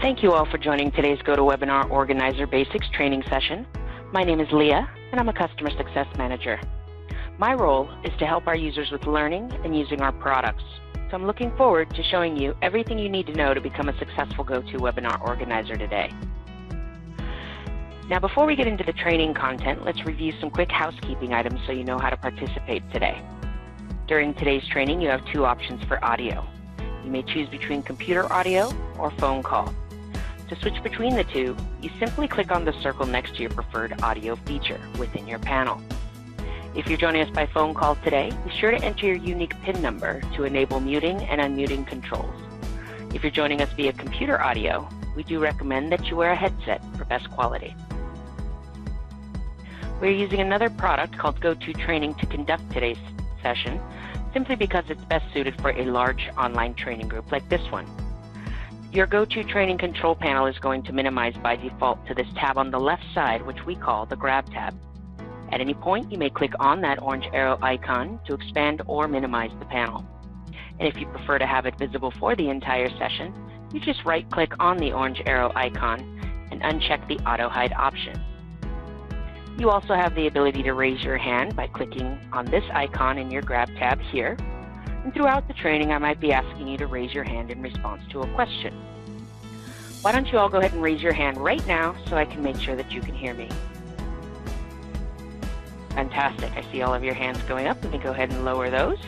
Thank you all for joining today's GoToWebinar Organizer Basics training session. My name is Leah, and I'm a Customer Success Manager. My role is to help our users with learning and using our products. So I'm looking forward to showing you everything you need to know to become a successful GoToWebinar organizer today. Now, before we get into the training content, let's review some quick housekeeping items so you know how to participate today. During today's training, you have two options for audio. You may choose between computer audio or phone call. To switch between the two, you simply click on the circle next to your preferred audio feature within your panel. If you're joining us by phone call today, be sure to enter your unique PIN number to enable muting and unmuting controls. If you're joining us via computer audio, we do recommend that you wear a headset for best quality. We're using another product called GoToTraining to conduct today's session, simply because it's best suited for a large online training group like this one. Your GoToTraining control panel is going to minimize by default to this tab on the left side, which we call the Grab tab. At any point, you may click on that orange arrow icon to expand or minimize the panel. And if you prefer to have it visible for the entire session, you just right-click on the orange arrow icon and uncheck the Auto Hide option. You also have the ability to raise your hand by clicking on this icon in your Grab tab here. And throughout the training, I might be asking you to raise your hand in response to a question. Why don't you all go ahead and raise your hand right now so I can make sure that you can hear me. Fantastic. I see all of your hands going up. Let me go ahead and lower those.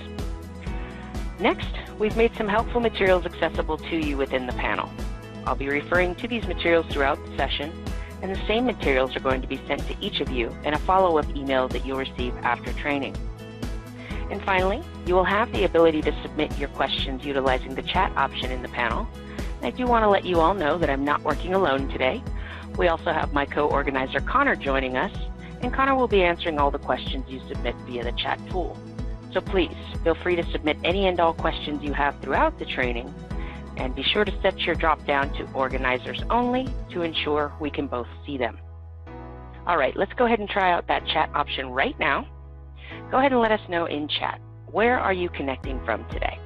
Next, we've made some helpful materials accessible to you within the panel. I'll be referring to these materials throughout the session, and the same materials are going to be sent to each of you in a follow-up email that you'll receive after training. And finally, you will have the ability to submit your questions utilizing the chat option in the panel. And I do want to let you all know that I'm not working alone today. We also have my co-organizer Connor joining us, and Connor will be answering all the questions you submit via the chat tool. So please, feel free to submit any and all questions you have throughout the training, and be sure to set your drop-down to organizers only to ensure we can both see them. All right, let's go ahead and try out that chat option right now. Go ahead and let us know in chat, where are you connecting from today?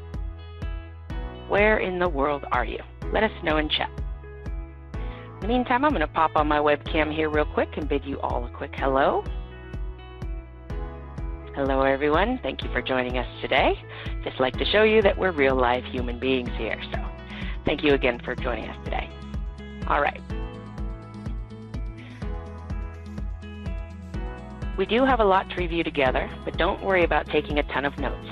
Where in the world are you? Let us know in chat. In the meantime, I'm going to pop on my webcam here real quick and bid you all a quick hello. Hello, everyone. Thank you for joining us today. Just like to show you that we're real live human beings here. So thank you again for joining us today. All right. We do have a lot to review together, but don't worry about taking a ton of notes.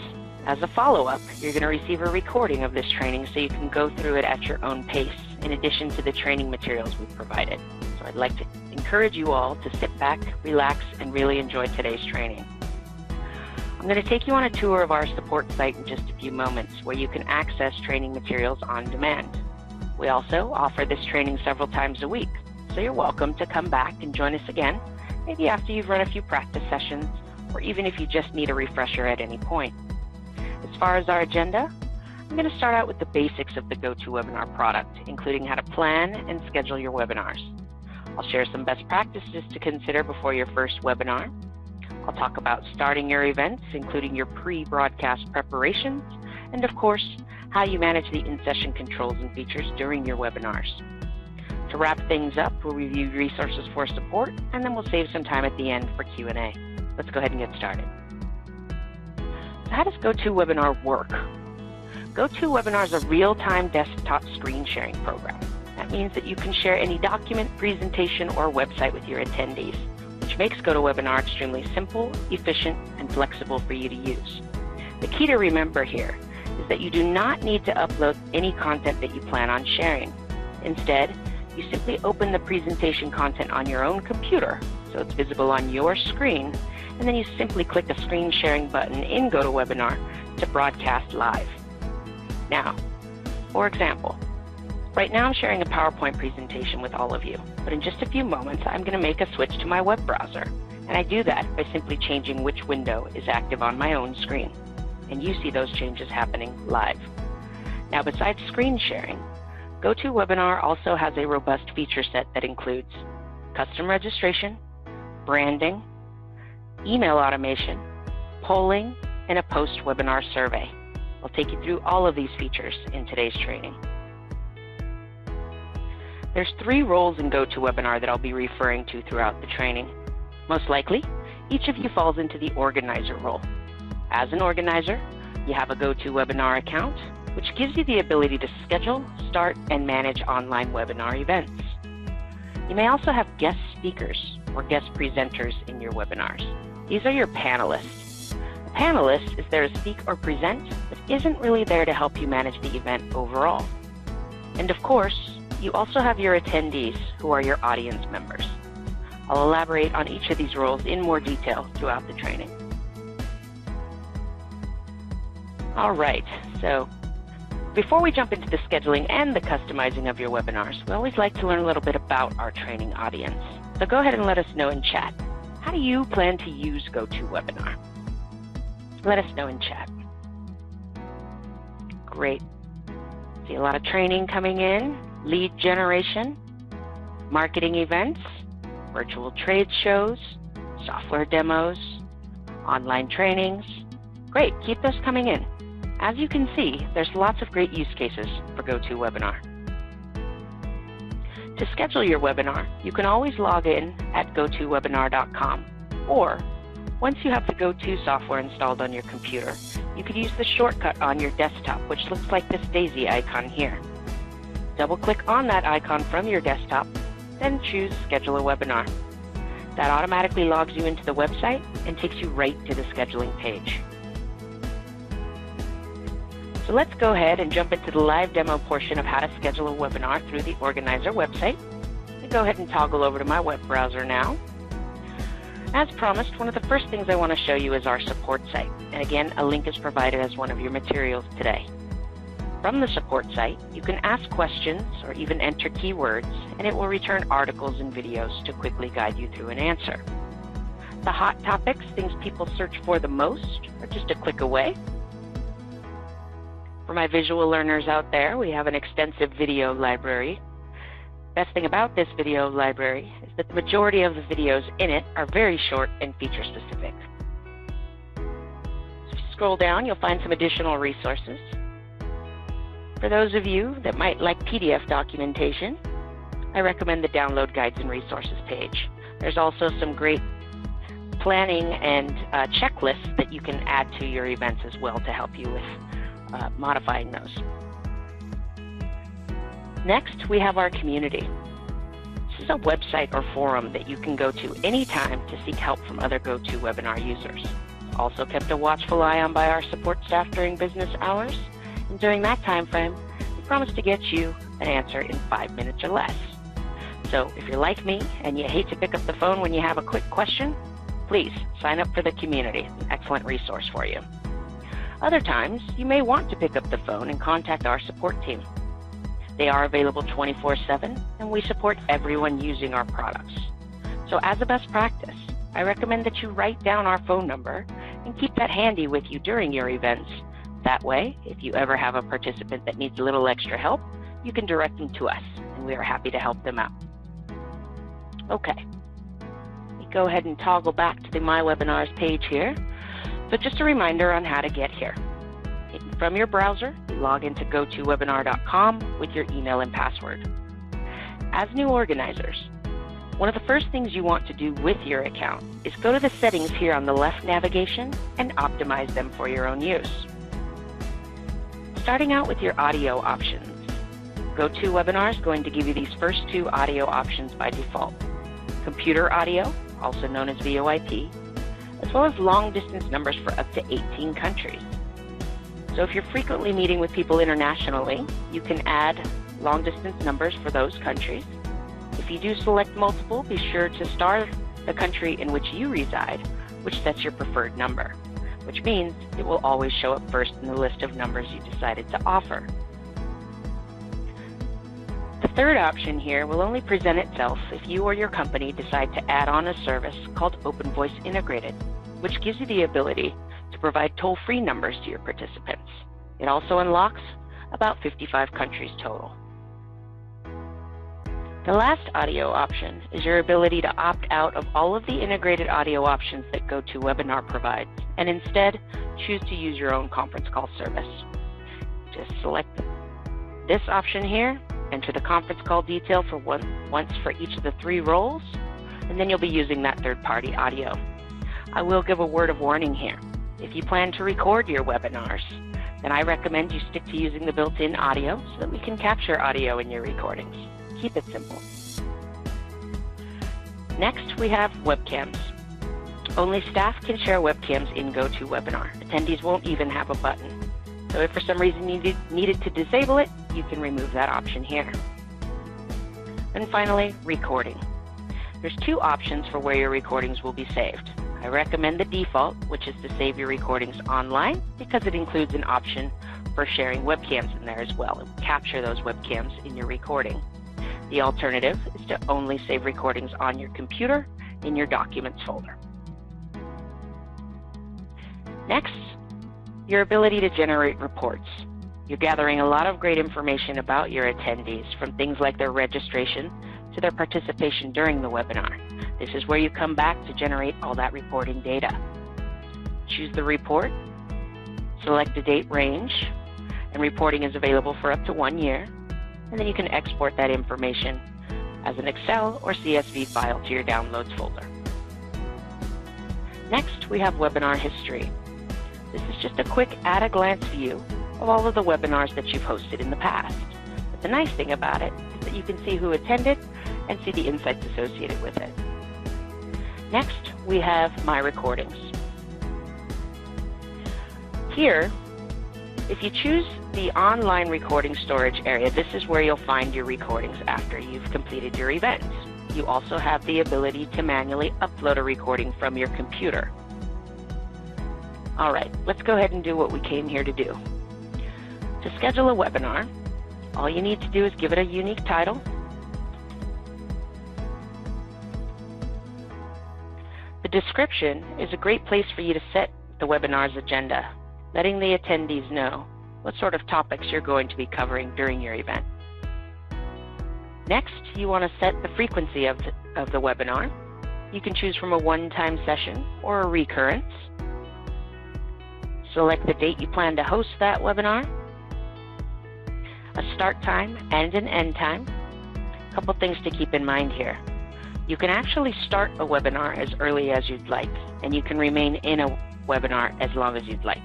As a follow-up, you're going to receive a recording of this training so you can go through it at your own pace, in addition to the training materials we've provided. So I'd like to encourage you all to sit back, relax, and really enjoy today's training. I'm going to take you on a tour of our support site in just a few moments, where you can access training materials on demand. We also offer this training several times a week, so you're welcome to come back and join us again, maybe after you've run a few practice sessions, or even if you just need a refresher at any point. As far as our agenda, I'm going to start out with the basics of the GoToWebinar product, including how to plan and schedule your webinars. I'll share some best practices to consider before your first webinar. I'll talk about starting your events, including your pre-broadcast preparations, and of course, how you manage the in-session controls and features during your webinars. To wrap things up, we'll review resources for support, and then we'll save some time at the end for Q&A. Let's go ahead and get started. So how does GoToWebinar work? GoToWebinar is a real-time desktop screen sharing program. That means that you can share any document, presentation, or website with your attendees, which makes GoToWebinar extremely simple, efficient, and flexible for you to use. The key to remember here is that you do not need to upload any content that you plan on sharing. Instead, you simply open the presentation content on your own computer, so it's visible on your screen, and then you simply click the screen sharing button in GoToWebinar to broadcast live. Now, for example, right now I'm sharing a PowerPoint presentation with all of you, but in just a few moments I'm going to make a switch to my web browser, and I do that by simply changing which window is active on my own screen, and you see those changes happening live. Now, besides screen sharing, GoToWebinar also has a robust feature set that includes custom registration, branding, email automation, polling, and a post-webinar survey. I'll take you through all of these features in today's training. There's 3 roles in GoToWebinar that I'll be referring to throughout the training. Most likely, each of you falls into the organizer role. As an organizer, you have a GoToWebinar account, which gives you the ability to schedule, start, and manage online webinar events. You may also have guest speakers or guest presenters in your webinars. These are your panelists. A panelist is there to speak or present, but isn't really there to help you manage the event overall. And of course, you also have your attendees, who are your audience members. I'll elaborate on each of these roles in more detail throughout the training. All right, so before we jump into the scheduling and the customizing of your webinars, we always like to learn a little bit about our training audience. So go ahead and let us know in chat. How do you plan to use GoToWebinar? Let us know in chat. Great. See a lot of training coming in, lead generation, marketing events, virtual trade shows, software demos, online trainings. Great, keep those coming in. As you can see, there's lots of great use cases for GoToWebinar. To schedule your webinar, you can always log in at GoToWebinar.com, or once you have the GoTo software installed on your computer, you could use the shortcut on your desktop, which looks like this daisy icon here. Double-click on that icon from your desktop, then choose Schedule a Webinar. That automatically logs you into the website and takes you right to the scheduling page. So let's go ahead and jump into the live demo portion of how to schedule a webinar through the organizer website. I'll go ahead and toggle over to my web browser now. As promised, one of the first things I want to show you is our support site. And again, a link is provided as one of your materials today. From the support site, you can ask questions or even enter keywords, and it will return articles and videos to quickly guide you through an answer. The hot topics, things people search for the most, are just a click away. For my visual learners out there, we have an extensive video library. Best thing about this video library is that the majority of the videos in it are very short and feature specific. So if you scroll down, you'll find some additional resources. For those of you that might like PDF documentation, I recommend the Download Guides and Resources page. There's also some great planning and checklists that you can add to your events as well to help you with modifying those. Next, we have our community. This is a website or forum that you can go to anytime to seek help from other GoToWebinar users. Also kept a watchful eye on by our support staff during business hours, and during that time frame, we promise to get you an answer in 5 minutes or less. So if you're like me and you hate to pick up the phone when you have a quick question, please sign up for the community. It's an excellent resource for you. Other times, you may want to pick up the phone and contact our support team. They are available 24/7, and we support everyone using our products. So as a best practice, I recommend that you write down our phone number and keep that handy with you during your events. That way, if you ever have a participant that needs a little extra help, you can direct them to us, and we are happy to help them out. Okay, let me go ahead and toggle back to the My Webinars page here. So just a reminder on how to get here. From your browser, you log into GoToWebinar.com with your email and password. As new organizers, one of the first things you want to do with your account is go to the settings here on the left navigation and optimize them for your own use. Starting out with your audio options, GoToWebinar is going to give you these first 2 audio options by default. Computer audio, also known as VoIP, as well as long distance numbers for up to 18 countries. So if you're frequently meeting with people internationally, you can add long distance numbers for those countries. If you do select multiple, be sure to star the country in which you reside, which sets your preferred number, which means it will always show up first in the list of numbers you decided to offer. The third option here will only present itself if you or your company decide to add on a service called Open Voice Integrated, which gives you the ability to provide toll-free numbers to your participants. It also unlocks about 55 countries total. The last audio option is your ability to opt out of all of the integrated audio options that GoToWebinar provides, and instead choose to use your own conference call service. Just select this option here, enter the conference call detail for once for each of the 3 roles, and then you'll be using that third-party audio. I will give a word of warning here. If you plan to record your webinars, then I recommend you stick to using the built-in audio so that we can capture audio in your recordings. Keep it simple. Next, we have webcams. Only staff can share webcams in GoToWebinar. Attendees won't even have a button. So if for some reason you needed to disable it, you can remove that option here. And finally, recording. There's 2 options for where your recordings will be saved. I recommend the default, which is to save your recordings online, because it includes an option for sharing webcams in there as well. It will capture those webcams in your recording. The alternative is to only save recordings on your computer in your Documents folder. Next, your ability to generate reports. You're gathering a lot of great information about your attendees, from things like their registration to their participation during the webinar. This is where you come back to generate all that reporting data. Choose the report, select a date range, and reporting is available for up to 1 year, and then you can export that information as an Excel or CSV file to your Downloads folder. Next, we have webinar history. This is just a quick at-a-glance view of all of the webinars that you've hosted in the past. But the nice thing about it is that you can see who attended and see the insights associated with it. Next, we have My Recordings. Here, if you choose the online recording storage area, this is where you'll find your recordings after you've completed your event. You also have the ability to manually upload a recording from your computer. All right, let's go ahead and do what we came here to do. To schedule a webinar, all you need to do is give it a unique title. The description is a great place for you to set the webinar's agenda, letting the attendees know what sort of topics you're going to be covering during your event. Next, you want to set the frequency of the webinar. You can choose from a one-time session or a recurrence. Select the date you plan to host that webinar, a start time and an end time. A couple things to keep in mind here. You can actually start a webinar as early as you'd like, and you can remain in a webinar as long as you'd like.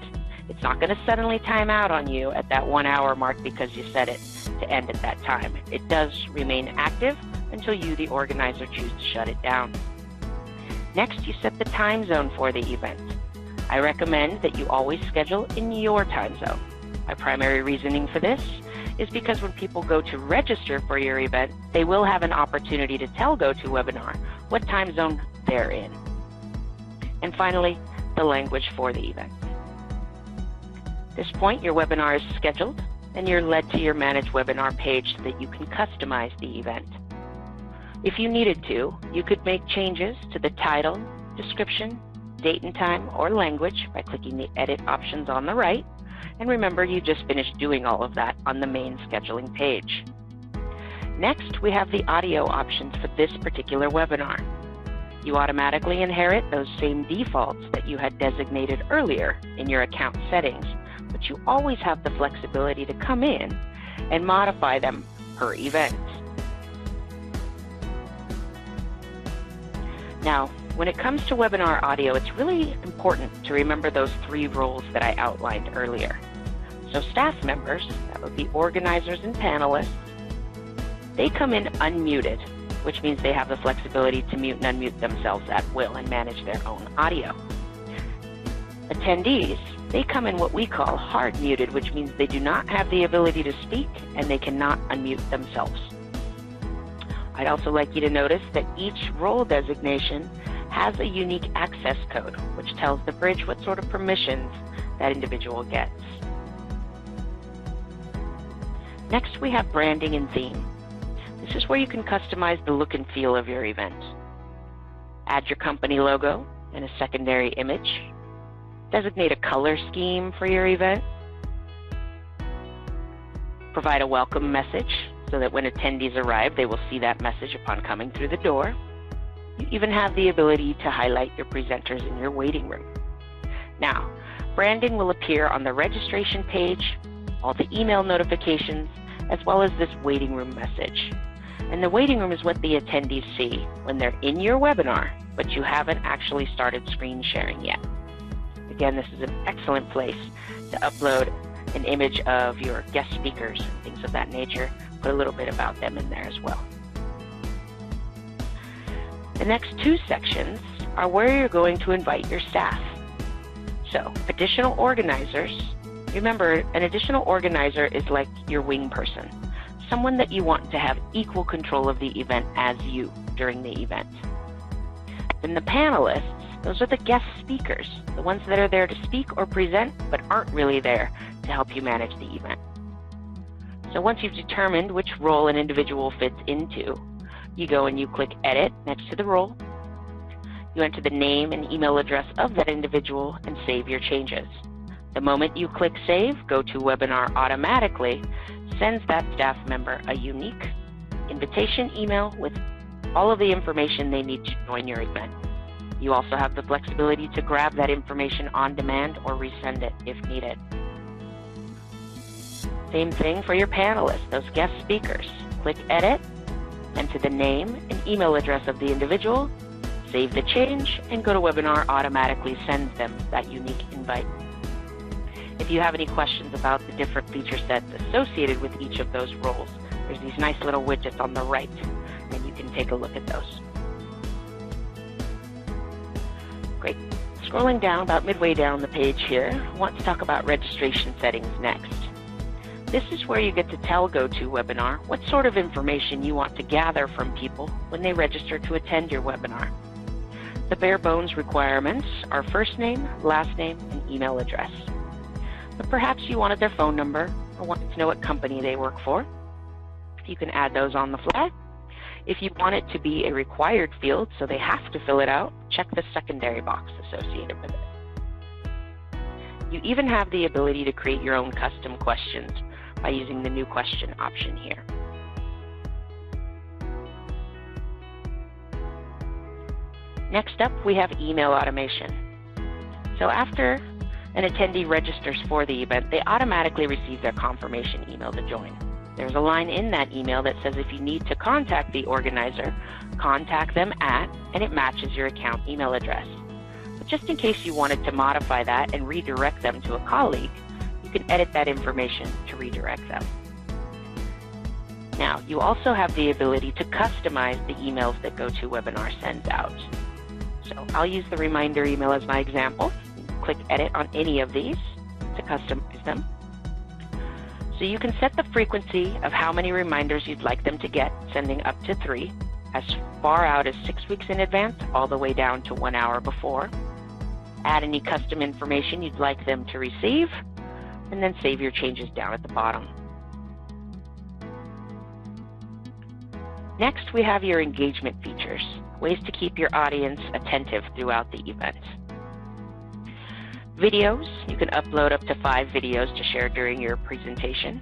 It's not going to suddenly time out on you at that 1 hour mark because you set it to end at that time. It does remain active until you, the organizer, choose to shut it down. Next, you set the time zone for the event. I recommend that you always schedule in your time zone. My primary reasoning for this is because when people go to register for your event, they will have an opportunity to tell GoToWebinar what time zone they're in. And finally, the language for the event. At this point, your webinar is scheduled, and you're led to your Manage Webinar page so that you can customize the event. If you needed to, you could make changes to the title, description, date and time, or language by clicking the Edit options on the right. And remember, you just finished doing all of that on the main scheduling page. Next, we have the audio options for this particular webinar. You automatically inherit those same defaults that you had designated earlier in your account settings, but you always have the flexibility to come in and modify them per event. Now, when it comes to webinar audio, it's really important to remember those 3 roles that I outlined earlier. So staff members, that would be organizers and panelists, they come in unmuted, which means they have the flexibility to mute and unmute themselves at will and manage their own audio. Attendees, they come in what we call hard muted, which means they do not have the ability to speak and they cannot unmute themselves. I'd also like you to notice that each role designation has a unique access code, which tells the bridge what sort of permissions that individual gets. Next, we have branding and theme. This is where you can customize the look and feel of your event. Add your company logo and a secondary image. Designate a color scheme for your event. Provide a welcome message so that when attendees arrive, they will see that message upon coming through the door. You even have the ability to highlight your presenters in your waiting room. Now, branding will appear on the registration page, all the email notifications, as well as this waiting room message. And the waiting room is what the attendees see when they're in your webinar, but you haven't actually started screen sharing yet. Again, this is an excellent place to upload an image of your guest speakers and things of that nature. Put a little bit about them in there as well. The next two sections are where you're going to invite your staff. So, additional organizers. Remember, an additional organizer is like your wing person, someone that you want to have equal control of the event as you during the event. Then the panelists, those are the guest speakers, the ones that are there to speak or present but aren't really there to help you manage the event. So once you've determined which role an individual fits into, you go and you click Edit next to the role. You enter the name and email address of that individual and save your changes. The moment you click Save, GoToWebinar automatically sends that staff member a unique invitation email with all of the information they need to join your event. You also have the flexibility to grab that information on demand or resend it if needed. Same thing for your panelists, those guest speakers. Click Edit, enter the name and email address of the individual, save the change, and GoToWebinar automatically sends them that unique invite. If you have any questions about the different feature sets associated with each of those roles, there's these nice little widgets on the right, and you can take a look at those. Great. Scrolling down, about midway down the page here, I want to talk about registration settings next. This is where you get to tell GoToWebinar what sort of information you want to gather from people when they register to attend your webinar. The bare bones requirements are first name, last name, and email address. But perhaps you wanted their phone number or wanted to know what company they work for. You can add those on the fly. If you want it to be a required field, so they have to fill it out, check the secondary box associated with it. You even have the ability to create your own custom questions by using the new question option here. Next up, we have email automation. So after an attendee registers for the event, they automatically receive their confirmation email to join. There's a line in that email that says if you need to contact the organizer, contact them at, and it matches your account email address. But just in case you wanted to modify that and redirect them to a colleague, you can edit that information to redirect them. Now, you also have the ability to customize the emails that GoToWebinar sends out. So I'll use the reminder email as my example. Click Edit on any of these to customize them. So you can set the frequency of how many reminders you'd like them to get, sending up to 3, as far out as 6 weeks in advance, all the way down to 1 hour before. Add any custom information you'd like them to receive, and then save your changes down at the bottom. Next, we have your engagement features, ways to keep your audience attentive throughout the event. Videos, you can upload up to 5 videos to share during your presentation.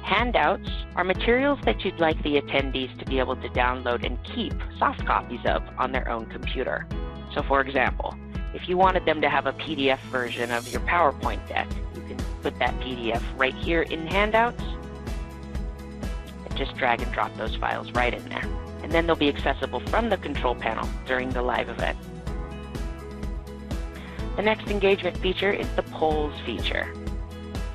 Handouts are materials that you'd like the attendees to be able to download and keep soft copies of on their own computer. So for example, if you wanted them to have a PDF version of your PowerPoint deck, you can put that PDF right here in Handouts and just drag and drop those files right in there. And then they'll be accessible from the control panel during the live event. The next engagement feature is the polls feature,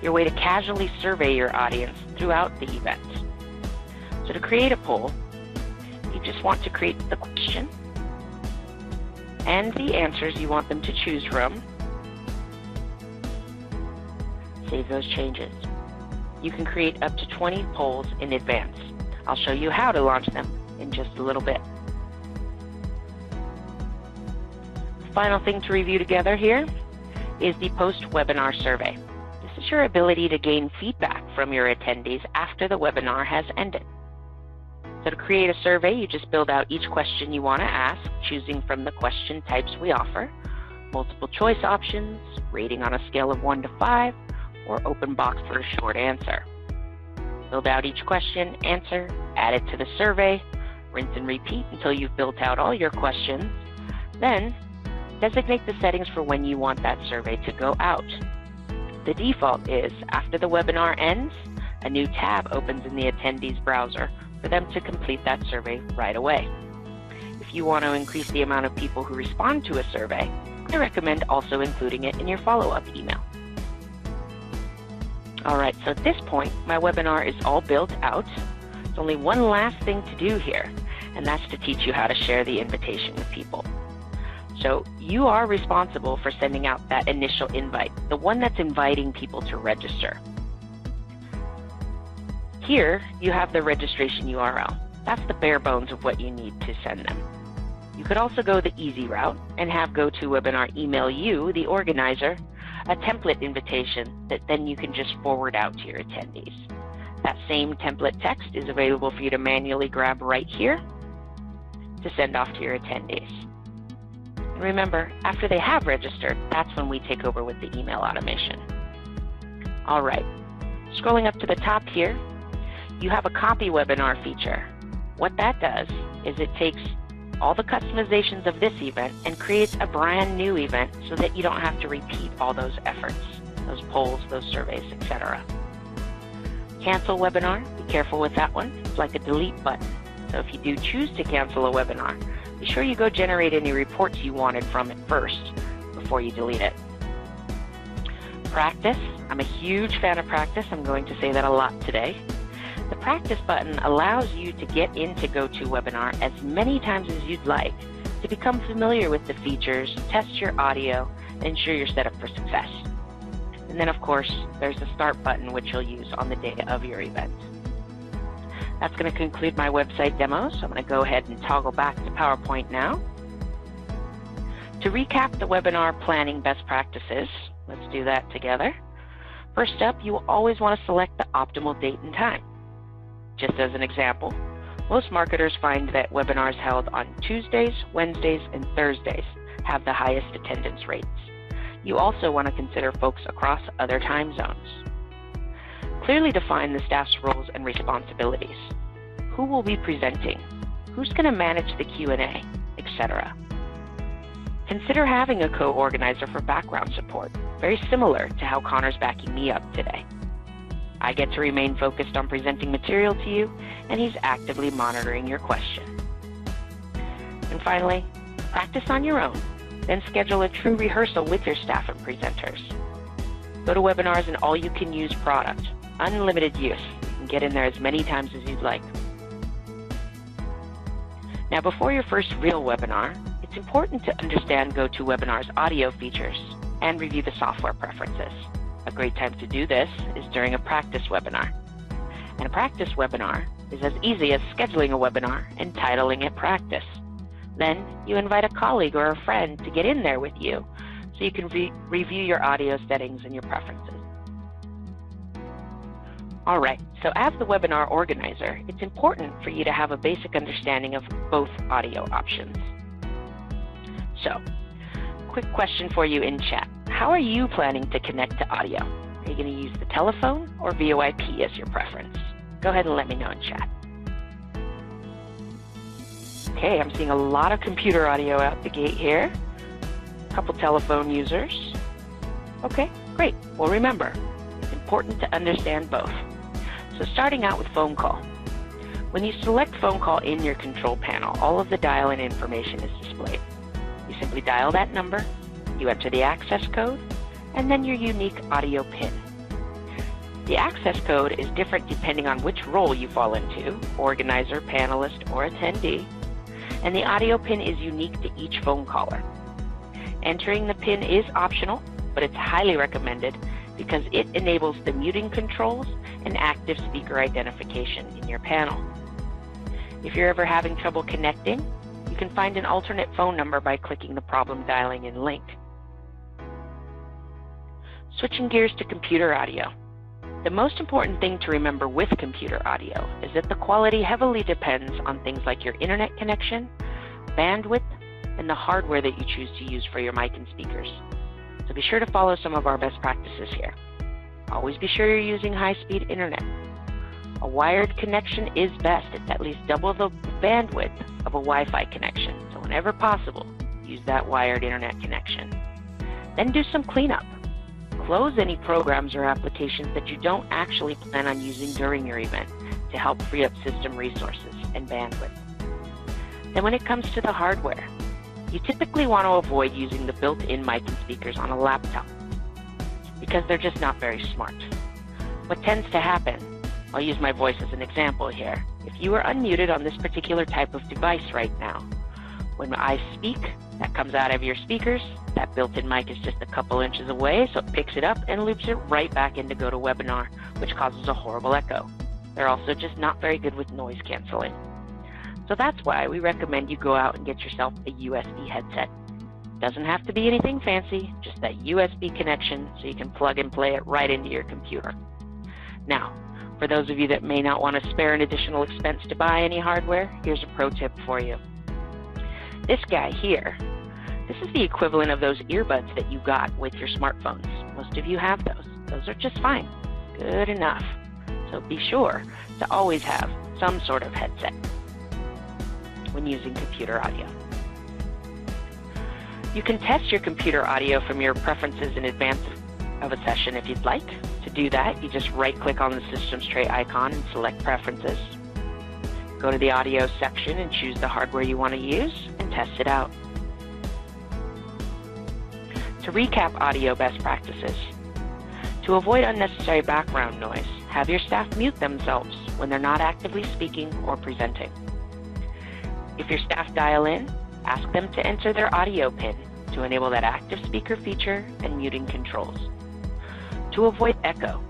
your way to casually survey your audience throughout the event. So to create a poll, you just want to create the question and the answers you want them to choose from. Save those changes. You can create up to 20 polls in advance. I'll show you how to launch them in just a little bit. Final thing to review together here is the post-webinar survey. This is your ability to gain feedback from your attendees after the webinar has ended. So to create a survey, you just build out each question you want to ask, choosing from the question types we offer, multiple choice options, rating on a scale of 1 to 5, or open box for a short answer. Build out each question, answer, add it to the survey, rinse and repeat until you've built out all your questions. Then, designate the settings for when you want that survey to go out. The default is after the webinar ends A new tab opens in the attendee's browser for them to complete that survey right away. If you want to increase the amount of people who respond to a survey, I recommend also including it in your follow-up email. All right, so at this point, my webinar is all built out. There's only one last thing to do here, and that's to teach you how to share the invitation with people. So you are responsible for sending out that initial invite, the one that's inviting people to register. Here, you have the registration URL. That's the bare bones of what you need to send them. You could also go the easy route and have GoToWebinar email you, the organizer, a template invitation that then you can just forward out to your attendees. That same template text is available for you to manually grab right here to send off to your attendees. And remember, after they have registered, that's when we take over with the email automation. All right, scrolling up to the top here, you have a copy webinar feature. What that does is it takes all the customizations of this event and creates a brand new event so that you don't have to repeat all those efforts, those polls, those surveys, etc. Cancel webinar, be careful with that one. It's like a delete button. So if you do choose to cancel a webinar, be sure you go generate any reports you wanted from it first before you delete it. Practice, I'm a huge fan of practice. I'm going to say that a lot today. The practice button allows you to get into GoToWebinar as many times as you'd like to become familiar with the features, test your audio, and ensure you're set up for success. And then, of course, there's the Start button, which you'll use on the day of your event. That's going to conclude my website demo, so I'm going to go ahead and toggle back to PowerPoint now. To recap the webinar planning best practices, let's do that together. First up, you will always want to select the optimal date and time. Just as an example, most marketers find that webinars held on Tuesdays, Wednesdays, and Thursdays have the highest attendance rates. You also want to consider folks across other time zones. Clearly define the staff's roles and responsibilities. Who will be presenting? Who's going to manage the Q&A, etc. Consider having a co-organizer for background support, very similar to how Connor's backing me up today. I get to remain focused on presenting material to you, and he's actively monitoring your question. And finally, practice on your own, then schedule a true rehearsal with your staff and presenters. GoToWebinar is an all-you-can-use product, unlimited use. You can get in there as many times as you'd like. Now, before your first real webinar, it's important to understand GoToWebinar's audio features and review the software preferences. A great time to do this is during a practice webinar. And a practice webinar is as easy as scheduling a webinar and titling it Practice. Then you invite a colleague or a friend to get in there with you so you can review your audio settings and your preferences. All right, so as the webinar organizer, it's important for you to have a basic understanding of both audio options. So, quick question for you in chat. How are you planning to connect to audio? Are you going to use the telephone or VoIP as your preference? Go ahead and let me know in chat. Okay, I'm seeing a lot of computer audio out the gate here. A couple telephone users. Okay, great. Well, remember, it's important to understand both. So starting out with phone call. When you select phone call in your control panel, all of the dial-in information is displayed. You simply dial that number, you enter the access code, and then your unique audio PIN. The access code is different depending on which role you fall into, organizer, panelist, or attendee, and the audio PIN is unique to each phone caller. Entering the PIN is optional, but it's highly recommended because it enables the muting controls and active speaker identification in your panel. If you're ever having trouble connecting, you can find an alternate phone number by clicking the problem dialing in link. Switching gears to computer audio. The most important thing to remember with computer audio is that the quality heavily depends on things like your internet connection, bandwidth, and the hardware that you choose to use for your mic and speakers. So be sure to follow some of our best practices here. Always be sure you're using high-speed internet. A wired connection is best. It's at least double the bandwidth of a Wi-Fi connection. So whenever possible, use that wired internet connection. Then do some cleanup. Close any programs or applications that you don't actually plan on using during your event to help free up system resources and bandwidth. Then when it comes to the hardware, you typically want to avoid using the built-in mic and speakers on a laptop because they're just not very smart. What tends to happen, I'll use my voice as an example here. If you are unmuted on this particular type of device right now, when I speak, that comes out of your speakers. That built-in mic is just a couple inches away, so it picks it up and loops it right back into GoToWebinar, which causes a horrible echo. They're also just not very good with noise canceling. So that's why we recommend you go out and get yourself a USB headset. Doesn't have to be anything fancy, just that USB connection so you can plug and play it right into your computer. Now, for those of you that may not want to spare an additional expense to buy any hardware, here's a pro tip for you. This guy here, this is the equivalent of those earbuds that you got with your smartphones. Most of you have those. Those are just fine. Good enough. So be sure to always have some sort of headset when using computer audio. You can test your computer audio from your preferences in advance of a session if you'd like. To do that, you just right-click on the Systems tray icon and select Preferences. Go to the Audio section and choose the hardware you want to use and test it out. To recap audio best practices, to avoid unnecessary background noise, have your staff mute themselves when they're not actively speaking or presenting. If your staff dial in, ask them to enter their audio PIN to enable that active speaker feature and muting controls. To avoid echo,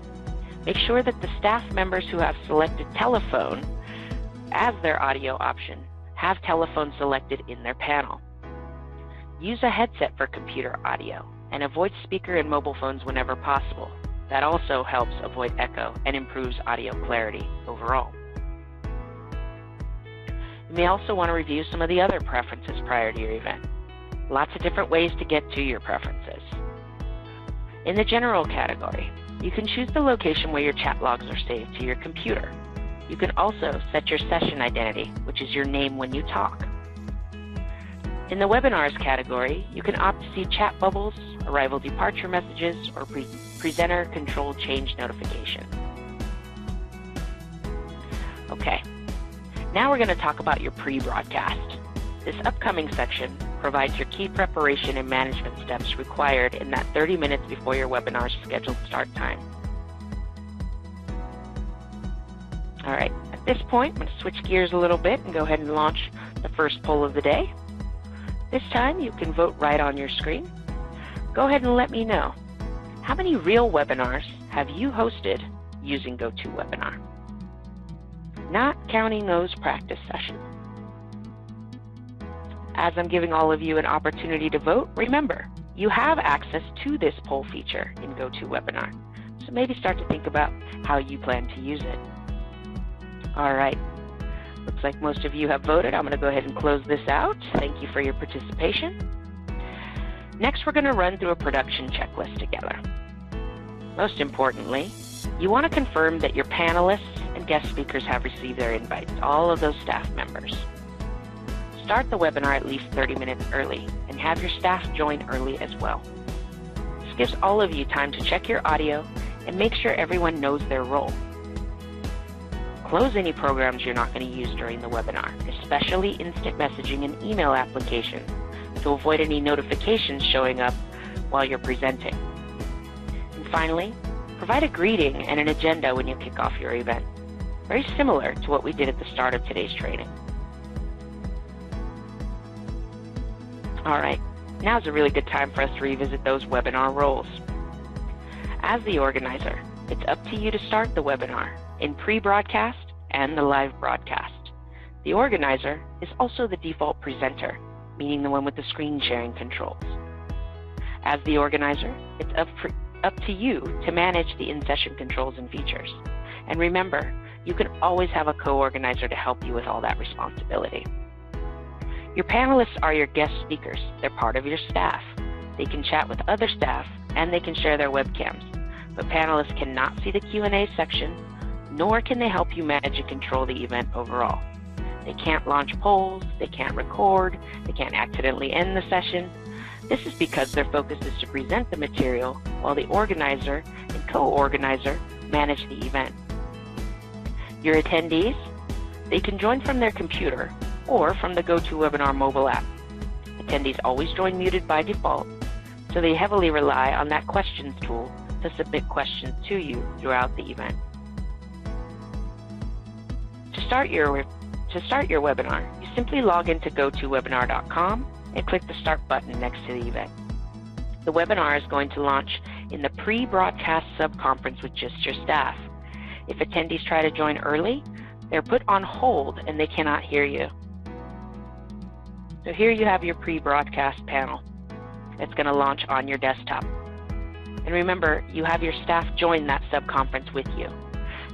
make sure that the staff members who have selected telephone as their audio option have telephone selected in their panel. Use a headset for computer audio and avoid speaker and mobile phones whenever possible. That also helps avoid echo and improves audio clarity overall. You may also want to review some of the other preferences prior to your event. Lots of different ways to get to your preferences. In the general category, you can choose the location where your chat logs are saved to your computer. You can also set your session identity, which is your name when you talk. In the webinars category, you can opt to see chat bubbles, arrival departure messages, or presenter control change notifications. Okay, now we're going to talk about your pre-broadcast. This upcoming section provides your key preparation and management steps required in that 30 minutes before your webinar's scheduled start time. All right, at this point, I'm going to switch gears a little bit and go ahead and launch the first poll of the day. This time, you can vote right on your screen. Go ahead and let me know, how many real webinars have you hosted using GoToWebinar? Not counting those practice sessions. As I'm giving all of you an opportunity to vote, remember, you have access to this poll feature in GoToWebinar. So maybe start to think about how you plan to use it. All right, looks like most of you have voted. I'm going to go ahead and close this out. Thank you for your participation. Next, we're going to run through a production checklist together. Most importantly, you want to confirm that your panelists and guest speakers have received their invites, all of those staff members. Start the webinar at least 30 minutes early and have your staff join early as well. This gives all of you time to check your audio and make sure everyone knows their role. Close any programs you're not going to use during the webinar, especially instant messaging and email applications, to avoid any notifications showing up while you're presenting. And finally, provide a greeting and an agenda when you kick off your event, very similar to what we did at the start of today's training. All right, now's a really good time for us to revisit those webinar roles. As the organizer, it's up to you to start the webinar in pre-broadcast and the live broadcast. The organizer is also the default presenter, meaning the one with the screen sharing controls. As the organizer, it's up to you to manage the in-session controls and features. And remember, you can always have a co-organizer to help you with all that responsibility. Your panelists are your guest speakers. They're part of your staff. They can chat with other staff and they can share their webcams. But panelists cannot see the Q&A section, nor can they help you manage and control the event overall. They can't launch polls, they can't record, they can't accidentally end the session. This is because their focus is to present the material while the organizer and co-organizer manage the event. Your attendees, they can join from their computer or from the GoToWebinar mobile app. Attendees always join muted by default, so they heavily rely on that questions tool to submit questions to you throughout the event. To start your webinar, you simply log into GoToWebinar.com and click the Start button next to the event. The webinar is going to launch in the pre-broadcast sub-conference with just your staff. If attendees try to join early, they're put on hold and they cannot hear you. So here you have your pre-broadcast panel. It's going to launch on your desktop. And remember, you have your staff join that sub-conference with you.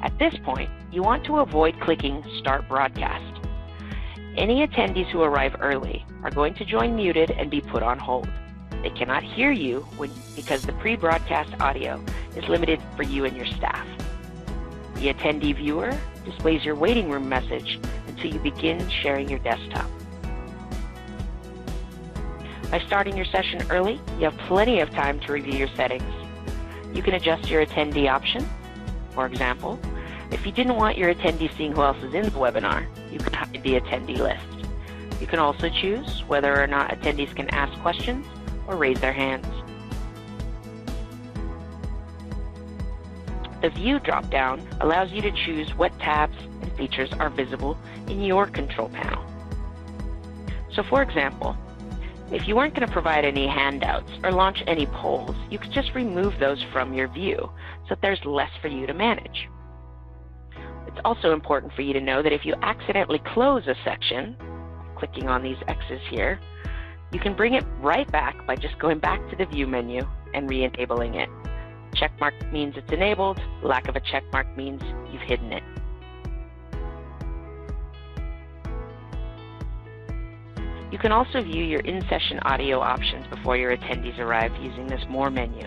At this point, you want to avoid clicking Start Broadcast. Any attendees who arrive early are going to join muted and be put on hold. They cannot hear you because the pre-broadcast audio is limited for you and your staff. The attendee viewer displays your waiting room message until you begin sharing your desktop. By starting your session early, you have plenty of time to review your settings. You can adjust your attendee option. For example, if you didn't want your attendee seeing who else is in the webinar, you can hide the attendee list. You can also choose whether or not attendees can ask questions or raise their hands. The View drop-down allows you to choose what tabs and features are visible in your control panel. So for example, if you weren't going to provide any handouts or launch any polls, you could just remove those from your view so that there's less for you to manage. It's also important for you to know that if you accidentally close a section, clicking on these X's here, you can bring it right back by just going back to the View menu and re-enabling it. Checkmark means it's enabled. Lack of a checkmark means you've hidden it. You can also view your in-session audio options before your attendees arrive using this More menu.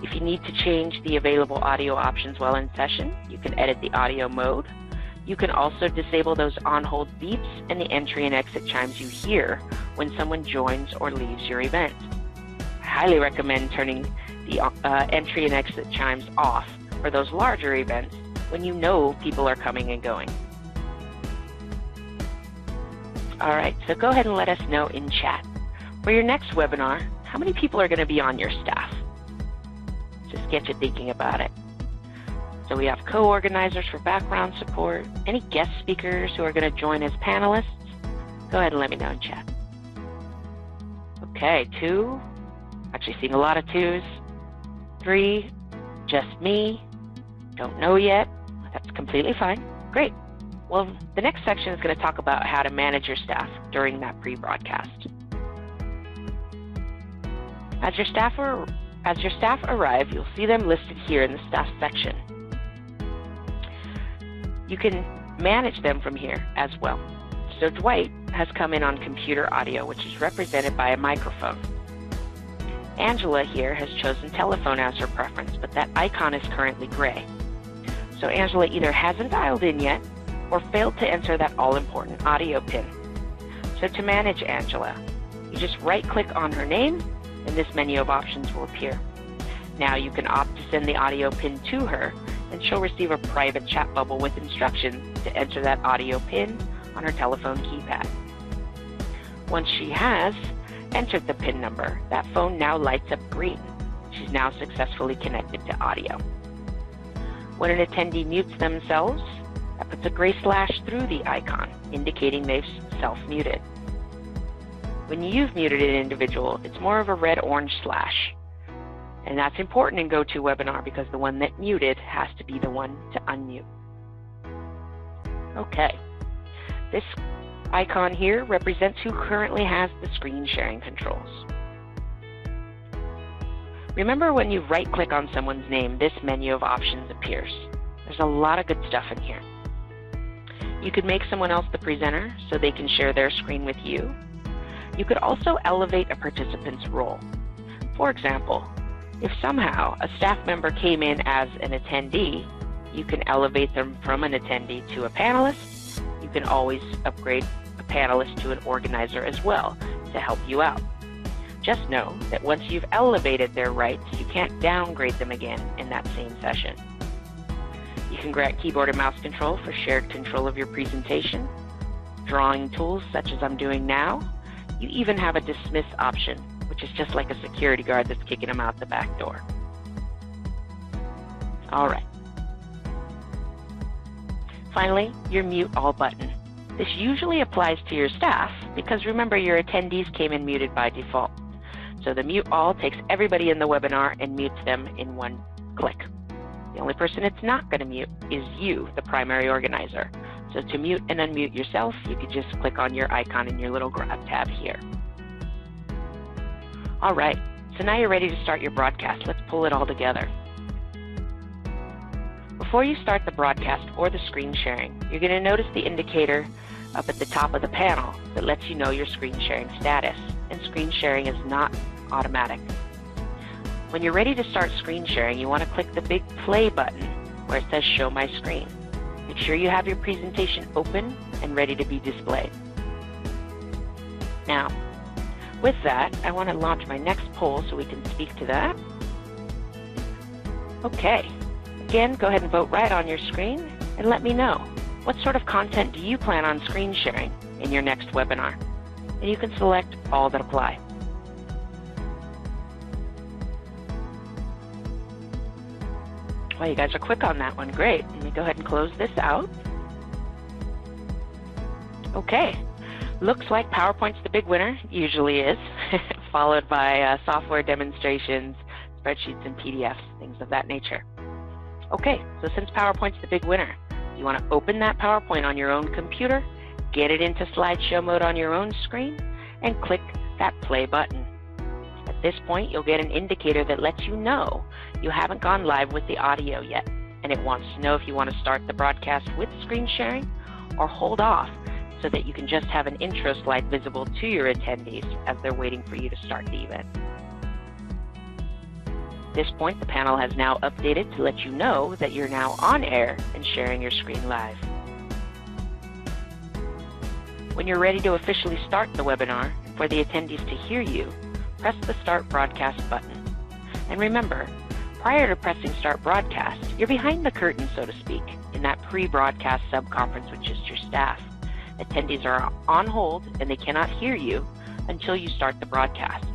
If you need to change the available audio options while in session, you can edit the audio mode. You can also disable those on-hold beeps and the entry and exit chimes you hear when someone joins or leaves your event. I highly recommend turning the entry and exit chimes off for those larger events when you know people are coming and going. All right, so go ahead and let us know in chat. For your next webinar, how many people are going to be on your staff? Just get you thinking about it. So we have co-organizers for background support. Any guest speakers who are going to join as panelists? Go ahead and let me know in chat. Okay, 2. Actually seeing a lot of 2s. 3, just me. Don't know yet. That's completely fine. Great. Well, the next section is going to talk about how to manage your staff during that pre-broadcast. As your staff arrive, you'll see them listed here in the staff section. You can manage them from here as well. So Dwight has come in on computer audio, which is represented by a microphone. Angela here has chosen telephone as her preference, but that icon is currently gray. So Angela either hasn't dialed in yet or failed to enter that all-important audio pin. So to manage Angela, you just right-click on her name, and this menu of options will appear. Now you can opt to send the audio pin to her, and she'll receive a private chat bubble with instructions to enter that audio pin on her telephone keypad. Once she has entered the pin number, that phone now lights up green. She's now successfully connected to audio. When an attendee mutes themselves, that puts a gray slash through the icon, indicating they've self-muted. When you've muted an individual, it's more of a red-orange slash. And that's important in GoToWebinar because the one that muted has to be the one to unmute. Okay. This icon here represents who currently has the screen sharing controls. Remember, when you right-click on someone's name, this menu of options appears. There's a lot of good stuff in here. You could make someone else the presenter so they can share their screen with you. You could also elevate a participant's role. For example, if somehow a staff member came in as an attendee, you can elevate them from an attendee to a panelist. You can always upgrade a panelist to an organizer as well to help you out. Just know that once you've elevated their rights, you can't downgrade them again in that same session. You can grant keyboard and mouse control for shared control of your presentation, drawing tools such as I'm doing now. You even have a dismiss option, which is just like a security guard that's kicking them out the back door. All right. Finally, your mute all button. This usually applies to your staff because remember your attendees came in muted by default. So the mute all takes everybody in the webinar and mutes them in one click. The only person it's not going to mute is you, the primary organizer. So to mute and unmute yourself, you could just click on your icon in your little grab tab here. All right, so now you're ready to start your broadcast. Let's pull it all together. Before you start the broadcast or the screen sharing, you're going to notice the indicator up at the top of the panel that lets you know your screen sharing status, and screen sharing is not automatic. When you're ready to start screen sharing, you want to click the big play button where it says show my screen. Make sure you have your presentation open and ready to be displayed. Now, with that, I want to launch my next poll so we can speak to that. Okay. Again, go ahead and vote right on your screen and let me know, what sort of content do you plan on screen sharing in your next webinar? And you can select all that apply. Well, you guys are quick on that one. Great. Let me go ahead and close this out. Okay. Looks like PowerPoint's the big winner, usually is, followed by software demonstrations, spreadsheets, and PDFs, things of that nature. Okay, so since PowerPoint's the big winner, you want to open that PowerPoint on your own computer, get it into slideshow mode on your own screen, and click that play button. At this point, you'll get an indicator that lets you know you haven't gone live with the audio yet, and it wants to know if you want to start the broadcast with screen sharing or hold off so that you can just have an intro slide visible to your attendees as they're waiting for you to start the event. At this point, the panel has now updated to let you know that you're now on air and sharing your screen live. When you're ready to officially start the webinar, for the attendees to hear you, press the Start Broadcast button. And remember, prior to pressing Start Broadcast, you're behind the curtain, so to speak, in that pre-broadcast sub-conference with just your staff. Attendees are on hold and they cannot hear you until you start the broadcast.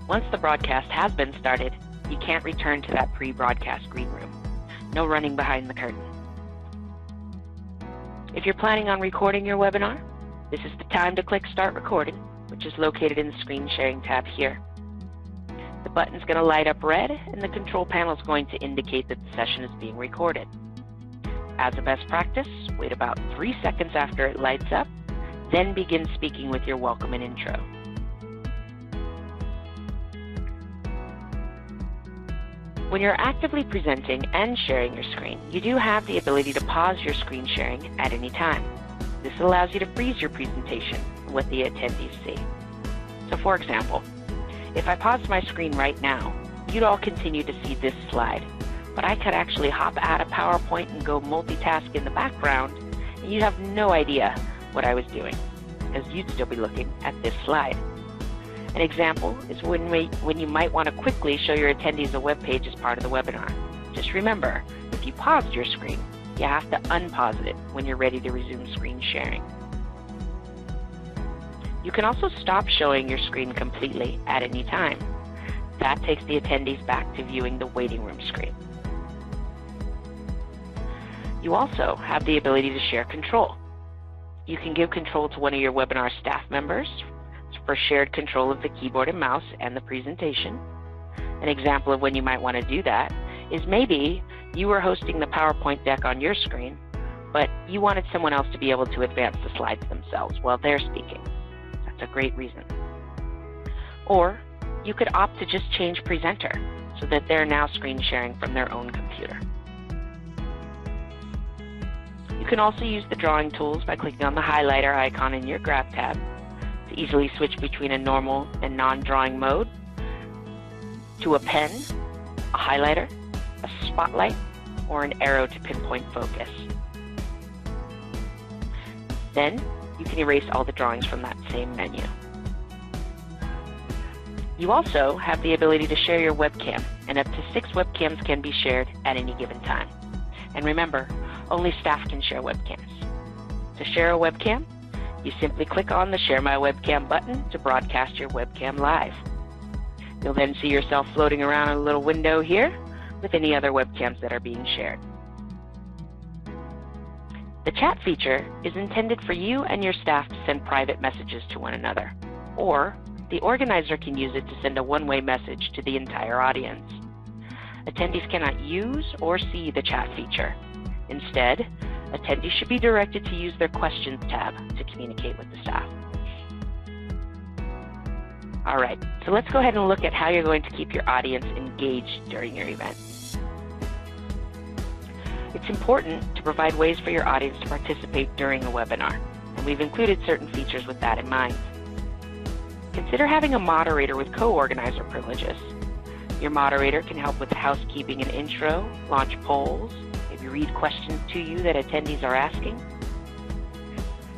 Once the broadcast has been started, you can't return to that pre-broadcast green room. No running behind the curtain. If you're planning on recording your webinar, this is the time to click Start Recording, which is located in the Screen Sharing tab here. The button's going to light up red, and the control panel is going to indicate that the session is being recorded. As a best practice, wait about 3 seconds after it lights up, then begin speaking with your welcome and intro. When you're actively presenting and sharing your screen, you do have the ability to pause your screen sharing at any time. This allows you to freeze your presentation and what the attendees see. So for example, if I paused my screen right now, you'd all continue to see this slide, but I could actually hop out of PowerPoint and go multitask in the background, and you'd have no idea what I was doing, because you'd still be looking at this slide. An example is when you might want to quickly show your attendees a web page as part of the webinar. Just remember, if you paused your screen, you have to unpause it when you're ready to resume screen sharing. You can also stop showing your screen completely at any time. That takes the attendees back to viewing the waiting room screen. You also have the ability to share control. You can give control to one of your webinar staff members for shared control of the keyboard and mouse and the presentation. An example of when you might want to do that is maybe you were hosting the PowerPoint deck on your screen, but you wanted someone else to be able to advance the slides themselves while they're speaking. That's a great reason. Or you could opt to just change presenter so that they're now screen sharing from their own computer. You can also use the drawing tools by clicking on the highlighter icon in your grab tab to easily switch between a normal and non-drawing mode, to a pen, a highlighter, a spotlight, or an arrow to pinpoint focus. Then you can erase all the drawings from that same menu. You also have the ability to share your webcam, and up to 6 webcams can be shared at any given time. And remember, only staff can share webcams. To share a webcam, you simply click on the Share My Webcam button to broadcast your webcam live. You'll then see yourself floating around in a little window here with any other webcams that are being shared. The chat feature is intended for you and your staff to send private messages to one another, or the organizer can use it to send a one-way message to the entire audience. Attendees cannot use or see the chat feature. Instead, attendees should be directed to use their Questions tab to communicate with the staff. All right, so let's go ahead and look at how you're going to keep your audience engaged during your event. It's important to provide ways for your audience to participate during a webinar, and we've included certain features with that in mind. Consider having a moderator with co-organizer privileges. Your moderator can help with housekeeping and intro, launch polls, maybe read questions to you that attendees are asking.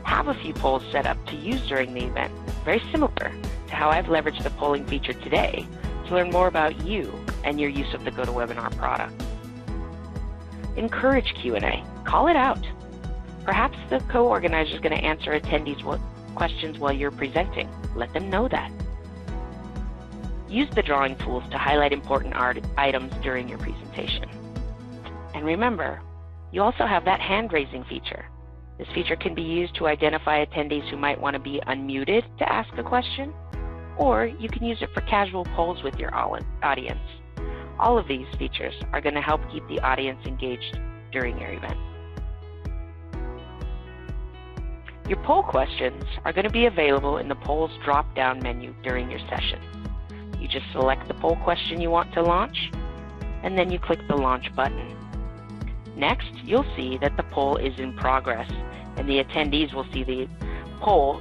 Have a few polls set up to use during the event, very similar to how I've leveraged the polling feature today to learn more about you and your use of the GoToWebinar product. Encourage Q&A. Call it out. Perhaps the co-organizer is going to answer attendees' questions while you're presenting. Let them know that. Use the drawing tools to highlight important items during your presentation. And remember, you also have that hand-raising feature. This feature can be used to identify attendees who might want to be unmuted to ask a question, or you can use it for casual polls with your audience. All of these features are going to help keep the audience engaged during your event. Your poll questions are going to be available in the polls drop-down menu during your session. You just select the poll question you want to launch, and then you click the Launch button. Next, you'll see that the poll is in progress, and the attendees will see the poll,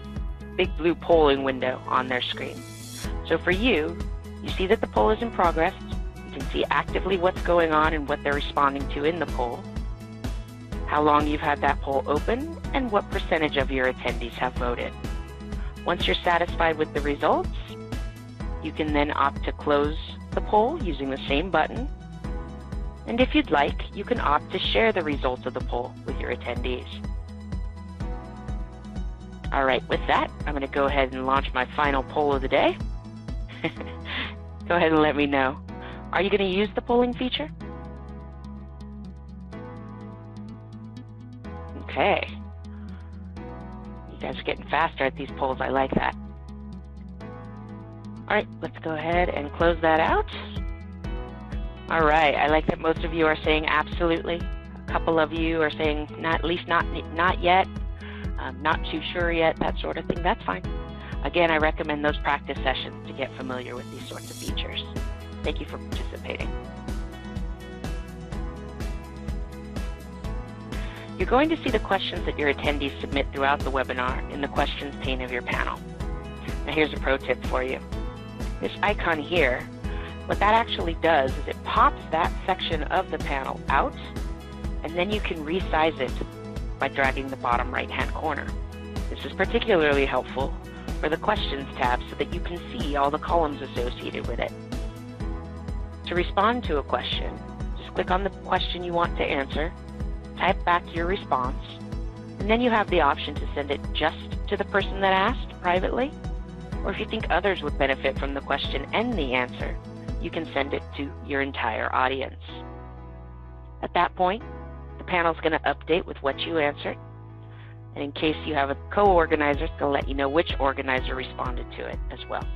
big blue polling window on their screen. So for you, you see that the poll is in progress. You can see actively what's going on and what they're responding to in the poll, how long you've had that poll open, and what percentage of your attendees have voted. Once you're satisfied with the results, you can then opt to close the poll using the same button. And if you'd like, you can opt to share the results of the poll with your attendees. All right, with that, I'm going to go ahead and launch my final poll of the day. Go ahead and let me know. Are you going to use the polling feature? Okay. You guys are getting faster at these polls. I like that. All right, let's go ahead and close that out. All right, I like that most of you are saying absolutely. A couple of you are saying not yet, not too sure yet, that sort of thing. That's fine. Again, I recommend those practice sessions to get familiar with these sorts of features. Thank you for participating. You're going to see the questions that your attendees submit throughout the webinar in the questions pane of your panel. Now here's a pro tip for you. This icon here, what that actually does is it pops that section of the panel out, and then you can resize it by dragging the bottom right-hand corner. This is particularly helpful for the Questions tab so that you can see all the columns associated with it. To respond to a question, just click on the question you want to answer, type back your response, and then you have the option to send it just to the person that asked privately, or if you think others would benefit from the question and the answer, you can send it to your entire audience. At that point, the panel is going to update with what you answered, and in case you have a co-organizer, it's going to let you know which organizer responded to it as well.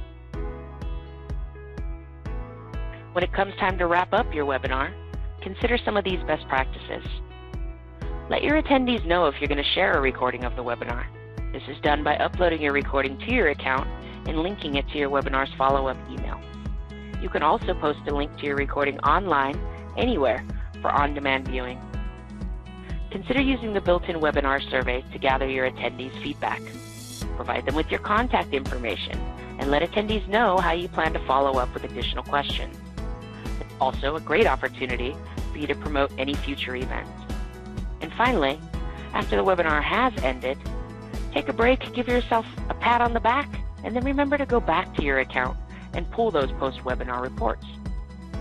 When it comes time to wrap up your webinar, consider some of these best practices. Let your attendees know if you're going to share a recording of the webinar. This is done by uploading your recording to your account and linking it to your webinar's follow-up email. You can also post a link to your recording online, anywhere, for on-demand viewing. Consider using the built-in webinar survey to gather your attendees' feedback. Provide them with your contact information and let attendees know how you plan to follow up with additional questions. It's also a great opportunity for you to promote any future events. And finally, after the webinar has ended, take a break, give yourself a pat on the back, and then remember to go back to your account and pull those post-webinar reports.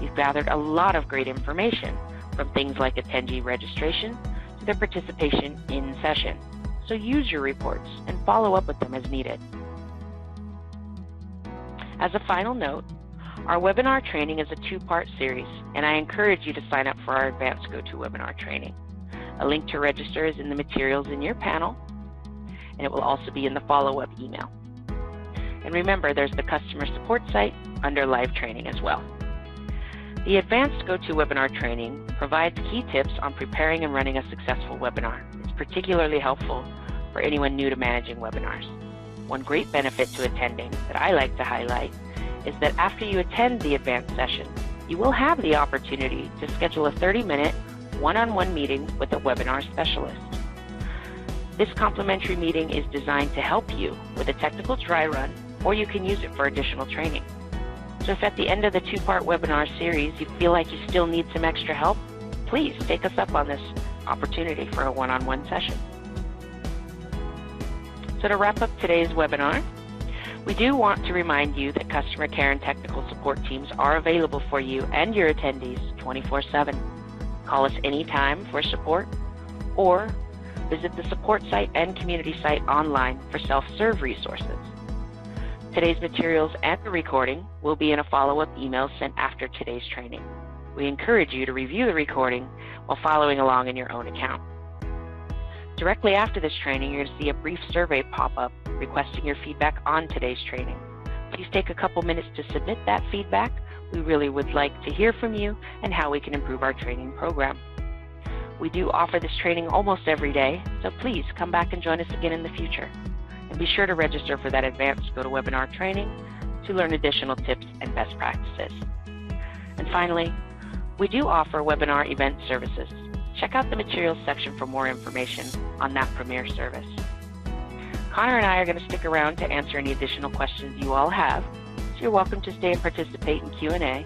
You've gathered a lot of great information, from things like attendee registration to their participation in session. So use your reports and follow up with them as needed. As a final note, our webinar training is a two-part series, and I encourage you to sign up for our advanced GoToWebinar training. A link to register is in the materials in your panel, and it will also be in the follow-up email. And remember, there's the customer support site under live training as well. The advanced GoToWebinar training provides key tips on preparing and running a successful webinar. It's particularly helpful for anyone new to managing webinars. One great benefit to attending that I like to highlight is that after you attend the advanced session, you will have the opportunity to schedule a 30-minute one-on-one meeting with a webinar specialist. This complimentary meeting is designed to help you with a technical dry run, or you can use it for additional training. So if at the end of the two-part webinar series you feel like you still need some extra help, please take us up on this opportunity for a one-on-one session. So to wrap up today's webinar, we do want to remind you that customer care and technical support teams are available for you and your attendees 24/7. Call us anytime for support, or visit the support site and community site online for self-serve resources. Today's materials and the recording will be in a follow-up email sent after today's training. We encourage you to review the recording while following along in your own account. Directly after this training, you're going to see a brief survey pop up requesting your feedback on today's training. Please take a couple minutes to submit that feedback. We really would like to hear from you and how we can improve our training program. We do offer this training almost every day, so please come back and join us again in the future. And be sure to register for that advanced GoToWebinar training to learn additional tips and best practices. And finally, we do offer webinar event services. Check out the materials section for more information on that premier service. Connor and I are going to stick around to answer any additional questions you all have, so you're welcome to stay and participate in Q&A.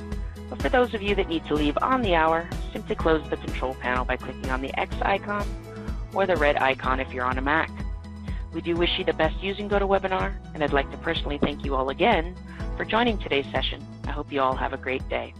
But for those of you that need to leave on the hour, simply close the control panel by clicking on the X icon or the red icon if you're on a Mac. We do wish you the best using GoToWebinar, and I'd like to personally thank you all again for joining today's session. I hope you all have a great day.